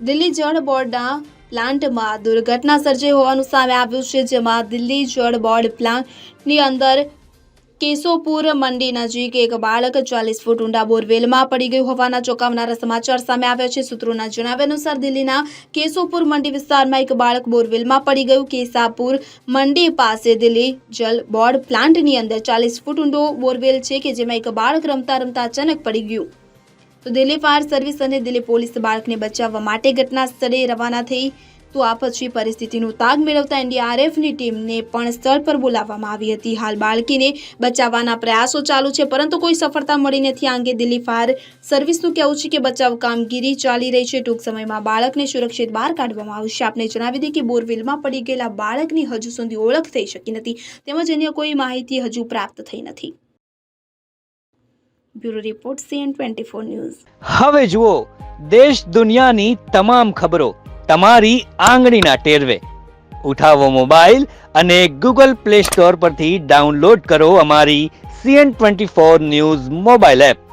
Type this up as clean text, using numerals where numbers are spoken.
દિલ્હી જળ બોર્ડના પ્લાન્ટમાં દુર્ઘટના સર્જાઈ હોવાનું સામે આવ્યું છે, જેમાં દિલ્હી જળ બોર્ડ પ્લાન્ટની અંદર કેશોપુર મંડી નજીક એક બાળક 40 ફૂટ ઊંડા બોરવેલમાં પડી ગયું હોવાના ચોંકાવનારા સમાચાર સામે આવ્યા છે। સૂત્રોના જણાવ્યા અનુસાર દિલ્હીના કેશોપુર મંડી વિસ્તારમાં એક બાળક બોરવેલમાં પડી ગયું। કેશાપુર મંડી પાસે દિલ્હી જલ બોર્ડ પ્લાન્ટની અંદર 40 ફૂટ ઊંડો બોરવેલ છે કે જેમાં એક બાળક રમતા રમતા અચાનક પડી ગયું। તો દિલ્હી ફાયર સર્વિસ અને દિલ્હી પોલીસ બાળકને બચાવવા માટે ઘટના સ્થળે રવાના થઈ। તો આ પછી પરિસ્થિતિનો તાગ મેળવતા એનડીઆરએફની ટીમને પણ સ્થળ પર બોલાવવામાં આવી હતી। હાલ બાળકીને બચાવવાના પ્રયાસો ચાલુ છે, પરંતુ કોઈ સફળતા મળી નથી। આ અંગે દિલ્હી ફાયર સર્વિસનું કહેવું છે કે બચાવ કામગીરી ચાલી રહી છે। ટૂંક સમયમાં બાળકને સુરક્ષિત બહાર કાઢવામાં આવશે। આપને જણાવી દઈએ કે બોરવેલમાં પડી ગયેલા બાળકની હજુ સુધી ઓળખ થઈ શકી નથી, તેમજ અન્ય કોઈ માહિતી હજુ પ્રાપ્ત થઈ નથી। Bureau report CN24 news. હવે જુઓ દેશ દુનિયાની તમામ ખબરો તમારી આંગળીના ટેરવે। ઉઠાવો મોબાઈલ અને ગૂગલ પ્લે સ્ટોર પરથી ડાઉનલોડ કરો અમારી CN24 ન્યૂઝ મોબાઈલ એપ।